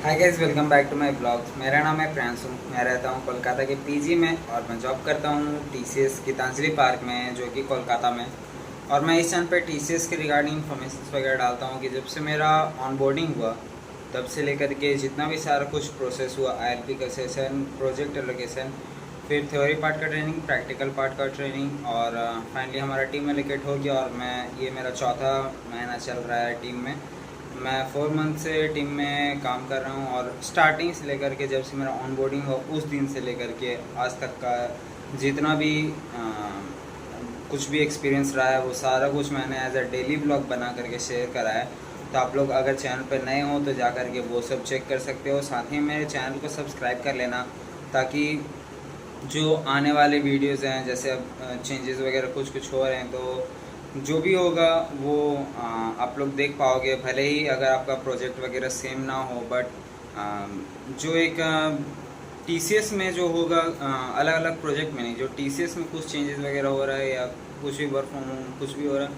Hi guys, welcome back to my blogs. मेरा नाम है प्रियांशु। मैं रहता हूँ कोलकाता के पीजी में और मैं जॉब करता हूँ टीसीएस गीतांजलि पार्क में, जो कि कोलकाता में। और मैं इस चैनल पे टीसीएस के रिगार्डिंग इन्फॉर्मेशन वगैरह डालता हूँ कि जब से मेरा ऑनबोर्डिंग हुआ तब से लेकर के जितना भी सारा कुछ प्रोसेस हुआ, आईएलपी का सेशन, प्रोजेक्ट एलोकेशन, फिर थ्योरी पार्ट का ट्रेनिंग, प्रैक्टिकल पार्ट का ट्रेनिंग, और फाइनली हमारा टीम एलोकेट हो गया। और ये मेरा चौथा महीना चल रहा है टीम में। मैं 4 मंथ से टीम में काम कर रहा हूँ और स्टार्टिंग से लेकर के जब से मेरा ऑनबोर्डिंग हुआ उस दिन से लेकर के आज तक का जितना भी कुछ भी एक्सपीरियंस रहा है वो सारा कुछ मैंने एज अ डेली ब्लॉग बना करके शेयर करा है। तो आप लोग अगर चैनल पर नए हो तो जा कर के वो सब चेक कर सकते हो। साथ ही मेरे चैनल को सब्सक्राइब कर लेना, ताकि जो आने वाले वीडियोज़ हैं, जैसे अब चेंजेस वगैरह कुछ कुछ हो रहे हैं, तो जो भी होगा वो आप लोग देख पाओगे। भले ही अगर आपका प्रोजेक्ट वगैरह सेम ना हो, बट जो एक टीसीएस में जो होगा, अलग अलग प्रोजेक्ट में नहीं, जो टीसीएस में कुछ चेंजेस वगैरह हो रहा है या कुछ भी वर्क फ्रॉम होम कुछ भी हो रहा है,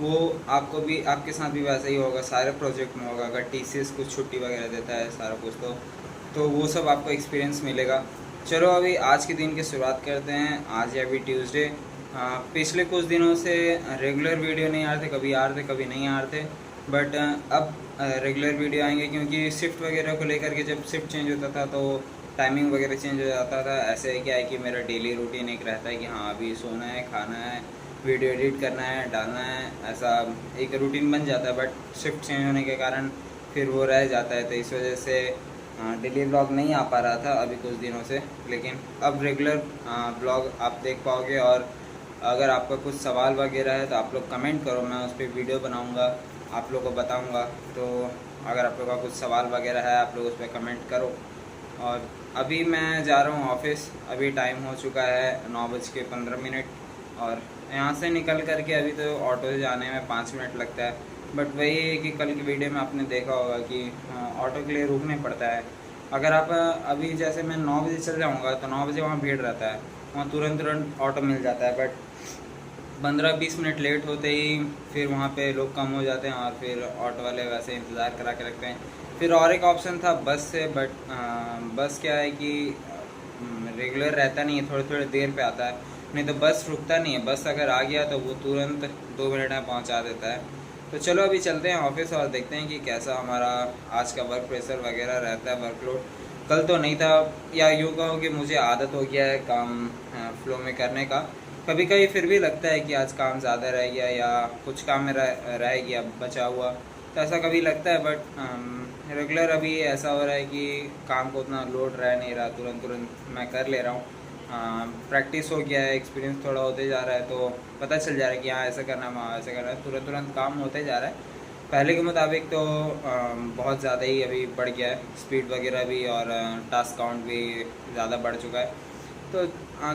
वो आपको भी, आपके साथ भी वैसा ही होगा। सारे प्रोजेक्ट में होगा। अगर टीसीएस कुछ छुट्टी वगैरह देता है सारा कुछ, तो वो सब आपको एक्सपीरियंस मिलेगा। चलो अभी आज के दिन की शुरुआत करते हैं। आज है अभी ट्यूसडे। पिछले कुछ दिनों से रेगुलर वीडियो नहीं आ रहे थे, कभी आ रहे थे कभी नहीं आ रहे थे, बट अब रेगुलर वीडियो आएंगे, क्योंकि शिफ्ट वगैरह को लेकर के जब शिफ्ट चेंज होता था तो टाइमिंग वगैरह चेंज हो जाता था। ऐसे क्या है कि मेरा डेली रूटीन एक रहता है कि हाँ अभी सोना है, खाना है, वीडियो एडिट करना है, डालना है, ऐसा एक रूटीन बन जाता है। बट शिफ्ट चेंज होने के कारण फिर वो रह जाता है, तो इस वजह से डेली ब्लॉग नहीं आ पा रहा था अभी कुछ दिनों से। लेकिन अब रेगुलर ब्लॉग आप देख पाओगे। और अगर आपका कुछ सवाल वगैरह है तो आप लोग कमेंट करो, मैं उस पर वीडियो बनाऊंगा, आप लोगों को बताऊंगा। तो अगर आप लोगों का कुछ सवाल वगैरह है आप लोग उस पर कमेंट करो। और अभी मैं जा रहा हूँ ऑफिस। अभी टाइम हो चुका है 9:15। और यहाँ से निकल करके अभी तो ऑटो से जाने में 5 मिनट लगता है। बट वही है कि कल की वीडियो में आपने देखा होगा कि ऑटो के लिए रुकने पड़ता है। अगर आप अभी जैसे मैं 9 बजे चल जाऊँगा तो 9 बजे वहाँ भीड़ रहता है, वहाँ तुरंत तुरंत ऑटो मिल जाता है। बट 15-20 मिनट लेट होते ही फिर वहाँ पे लोग कम हो जाते हैं और फिर ऑटो वाले वैसे इंतज़ार करा के रखते हैं। फिर और एक ऑप्शन था बस से, बट बस क्या है कि रेगुलर रहता नहीं है, थोड़ी थोड़ी देर पे आता है। नहीं तो बस रुकता नहीं है। बस अगर आ गया तो वो तुरंत 2 मिनट में पहुँचा देता है। तो चलो अभी चलते हैं ऑफिस और देखते हैं कि कैसा हमारा आज का वर्क प्रेशर वगैरह रहता है, वर्कलोड। कल तो नहीं था, या यूँ कहो कि मुझे आदत हो गया है काम फ्लो में करने का। कभी कभी फिर भी लगता है कि आज काम ज़्यादा रह गया या कुछ काम में रह गया बचा हुआ, तो ऐसा कभी लगता है। बट रेगुलर अभी ऐसा हो रहा है कि काम को उतना लोड रह नहीं रहा, तुरंत तुरंत मैं कर ले रहा हूँ। प्रैक्टिस हो गया है, एक्सपीरियंस थोड़ा होते जा रहा है, तो पता चल जा रहा है कि हाँ ऐसा करना है, वहाँ ऐसा करना है, तुरंत तुरंत काम होते जा रहा है। पहले के मुताबिक तो बहुत ज़्यादा ही अभी बढ़ गया है स्पीड वगैरह भी, और टास्क काउंट भी ज़्यादा बढ़ चुका है। तो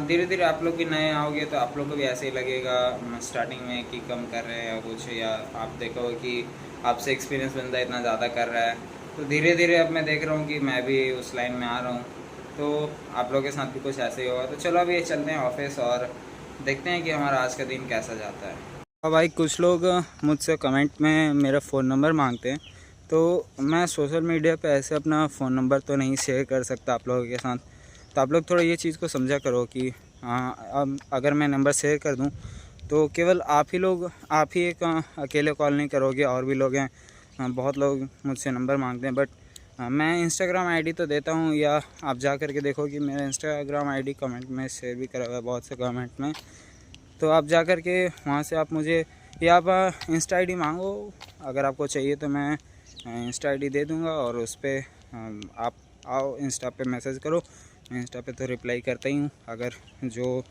धीरे धीरे आप लोग भी नए आओगे तो आप लोग को भी ऐसे ही लगेगा स्टार्टिंग में कि कम कर रहे हैं या कुछ, या आप देखो कि आपसे एक्सपीरियंस बंदा इतना ज़्यादा कर रहा है। तो धीरे धीरे अब मैं देख रहा हूँ कि मैं भी उस लाइन में आ रहा हूँ, तो आप लोगों के साथ भी कुछ ऐसे ही होगा। तो चलो अभी चलते हैं ऑफिस और देखते हैं कि हमारा आज का दिन कैसा जाता है। अब भाई कुछ लोग मुझसे कमेंट में मेरा फ़ोन नंबर मांगते हैं, तो मैं सोशल मीडिया पे ऐसे अपना फ़ोन नंबर तो नहीं शेयर कर सकता आप लोगों के साथ। तो आप लोग थोड़ा ये चीज़ को समझा करो कि अब अगर मैं नंबर शेयर कर दूं तो केवल आप ही एक अकेले कॉल नहीं करोगे, और भी लोग हैं। बहुत लोग मुझसे नंबर मांगते हैं, बट मैं इंस्टाग्राम आईडी तो देता हूं, या आप जा कर के देखो कि मेरा इंस्टाग्राम आईडी कमेंट में शेयर भी करा हुआ है बहुत से कमेंट में। तो आप जा कर के वहाँ से आप मुझे, या आप इंस्टा आईडी मांगो, अगर आपको चाहिए तो मैं इंस्टा आईडी दे दूँगा। और उस पर आप आओ, इंस्टा पे मैसेज करो। मैं इंस्टा पे तो रिप्लाई करता ही हूँ। अगर जो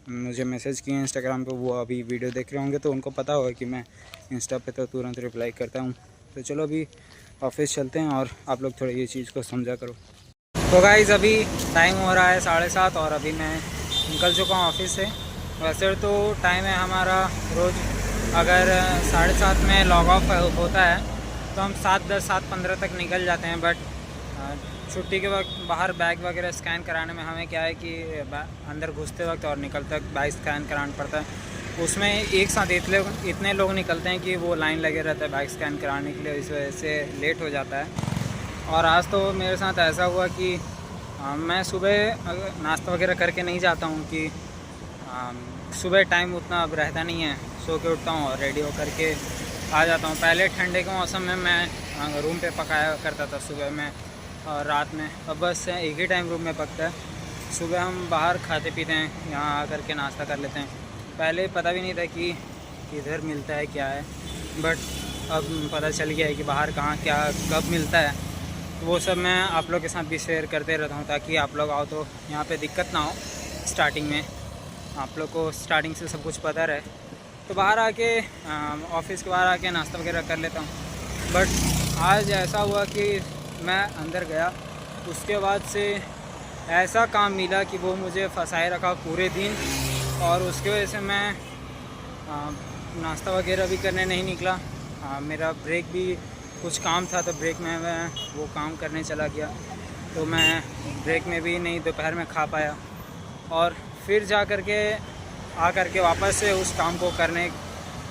मुझे मैसेज किए इंस्टाग्राम पे वो अभी वीडियो देख रहे होंगे तो उनको पता होगा कि मैं इंस्टा पे तो तुरंत रिप्लाई करता हूँ। तो चलो अभी ऑफिस चलते हैं और आप लोग थोड़ा ये चीज़ को समझा करो। तो गाइज़ अभी टाइम हो रहा है 7:30 और अभी मैं निकल चुका हूँ ऑफिस से। वैसे तो टाइम है हमारा रोज़, अगर 7:30 में लॉग ऑफ होता है तो हम 7:10 7:15 तक निकल जाते हैं। बट छुट्टी के वक्त बाहर बैग वगैरह स्कैन कराने में हमें क्या है कि अंदर घुसते वक्त और निकलते वक्त बैग स्कैन कराना पड़ता है। उसमें एक साथ इतने लोग निकलते हैं कि वो लाइन लगे रहता है बैग स्कैन कराने के लिए, इस वजह से लेट हो जाता है। और आज तो मेरे साथ ऐसा हुआ कि मैं सुबह नाश्ता वगैरह करके नहीं जाता हूँ कि सुबह टाइम उतना अब रहता नहीं है, सो के उठता हूँ और रेडी होकर के आ जाता हूँ। पहले ठंडे के मौसम में मैं रूम पे पकाया करता था सुबह में और रात में, अब बस एक ही टाइम रूम में पकता है। सुबह हम बाहर खाते पीते हैं, यहाँ आकर के नाश्ता कर लेते हैं। पहले पता भी नहीं था कि किधर मिलता है क्या है, बट अब पता चल गया है कि बाहर कहाँ क्या कब मिलता है। तो वो सब मैं आप लोग के साथ भी शेयर करते रहता हूँ ताकि आप लोग आओ तो यहाँ पे दिक्कत ना हो। स्टार्टिंग में आप लोग को स्टार्टिंग से सब कुछ पता रहे, तो बाहर आके ऑफिस के बाहर आके नाश्ता वगैरह कर लेता हूँ। बट आज ऐसा हुआ कि मैं अंदर गया, उसके बाद से ऐसा काम मिला कि वो मुझे फंसाए रखा पूरे दिन, और उसकी वजह से मैं नाश्ता वगैरह भी करने नहीं निकला। मेरा ब्रेक भी कुछ काम था तो ब्रेक में मैं वो काम करने चला गया, तो मैं ब्रेक में भी नहीं दोपहर में खा पाया, और फिर जा कर के वापस से उस काम को करने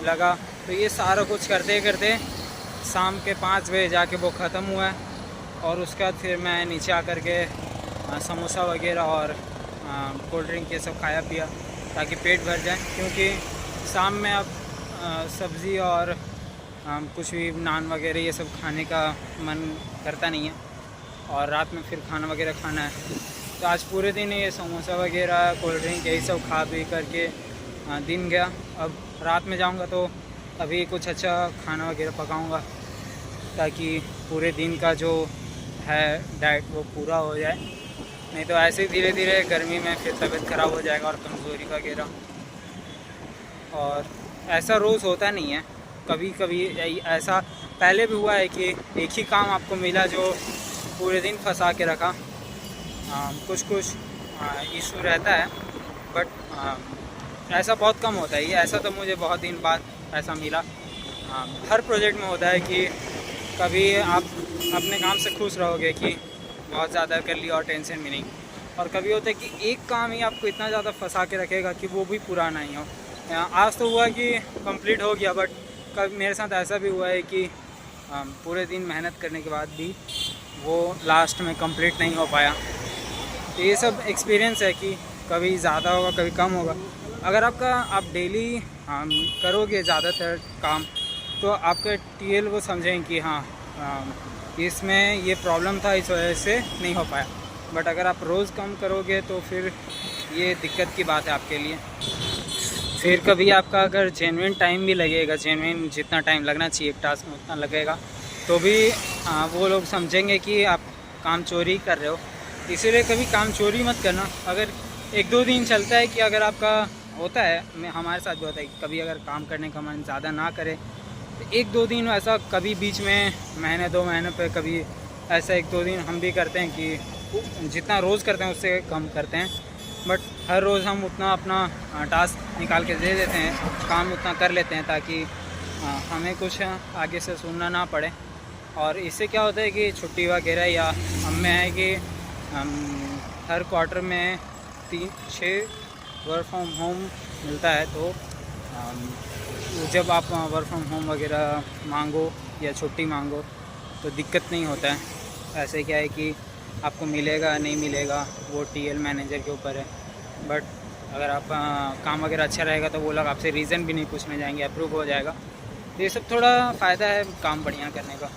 लगा। तो ये सारा कुछ करते करते शाम के 5 बजे जाके वो ख़त्म हुआ है। और उसके बाद फिर मैं नीचे आकर के समोसा वगैरह और कोल्ड ड्रिंक ये सब खाया पिया ताकि पेट भर जाए, क्योंकि शाम में अब सब्ज़ी और कुछ भी नान वगैरह ये सब खाने का मन करता नहीं है, और रात में फिर खाना वगैरह खाना है। तो आज पूरे दिन ये समोसा वगैरह कोल्ड ड्रिंक यही सब खा पी करके दिन गया। अब रात में जाऊंगा तो अभी कुछ अच्छा खाना वगैरह पकाऊंगा ताकि पूरे दिन का जो है डाइट वो पूरा हो जाए, नहीं तो ऐसे धीरे धीरे गर्मी में फिर तबीयत ख़राब हो जाएगा और कमज़ोरी वगैरह। और ऐसा रोज़ होता नहीं है, कभी कभी ऐसा पहले भी हुआ है कि एक ही काम आपको मिला जो पूरे दिन फंसा के रखा। कुछ इशू रहता है, बट ऐसा बहुत कम होता है। ये ऐसा तो मुझे बहुत दिन बाद ऐसा मिला। हर प्रोजेक्ट में होता है कि कभी आप अपने काम से खुश रहोगे कि बहुत ज़्यादा कर लिया और टेंशन भी नहीं, और कभी होता है कि एक काम ही आपको इतना ज़्यादा फंसा के रखेगा कि वो भी पूरा नहीं हो। आज तो हुआ कि कंप्लीट हो गया, बट कभी मेरे साथ ऐसा भी हुआ है कि पूरे दिन मेहनत करने के बाद भी वो लास्ट में कंप्लीट नहीं हो पाया। तो ये सब एक्सपीरियंस है कि कभी ज़्यादा होगा कभी कम होगा। अगर आप डेली करोगे ज़्यादातर काम तो आपका टीएल वो समझेंगे कि हाँ इसमें ये प्रॉब्लम था, इस वजह से नहीं हो पाया। बट अगर आप रोज़ कम करोगे तो फिर ये दिक्कत की बात है आपके लिए। फिर कभी आपका अगर जेन्युइन टाइम भी लगेगा, जेन्युइन जितना टाइम लगना चाहिए एक टास्क में उतना लगेगा, तो भी वो लोग समझेंगे कि आप काम चोरी कर रहे हो। इसीलिए कभी काम चोरी मत करना। अगर 1-2 दिन चलता है कि अगर आपका होता है, हमारे साथ भी होता है, कभी अगर काम करने का मन ज़्यादा ना करे तो 1-2 दिन ऐसा, कभी बीच में महीने 2 महीने पे कभी ऐसा 1-2 दिन हम भी करते हैं कि जितना रोज़ करते हैं उससे कम करते हैं। बट हर रोज़ हम उतना अपना टास्क निकाल के दे देते हैं, काम उतना कर लेते हैं ताकि हमें कुछ आगे से सुनना ना पड़े। और इससे क्या होता है कि छुट्टी वगैरह या हमें है कि हर क्वार्टर में 3-6 वर्क फ्रॉम होम मिलता है, तो जब आप वर्क फ्रॉम होम वगैरह मांगो या छुट्टी मांगो तो दिक्कत नहीं होता है। ऐसे क्या है कि आपको मिलेगा नहीं मिलेगा वो टीएल मैनेजर के ऊपर है। बट अगर आप काम वगैरह अच्छा रहेगा तो वो लोग आपसे रीज़न भी नहीं पूछने जाएंगे, अप्रूव हो जाएगा। तो ये सब थोड़ा फ़ायदा है काम बढ़िया करने का।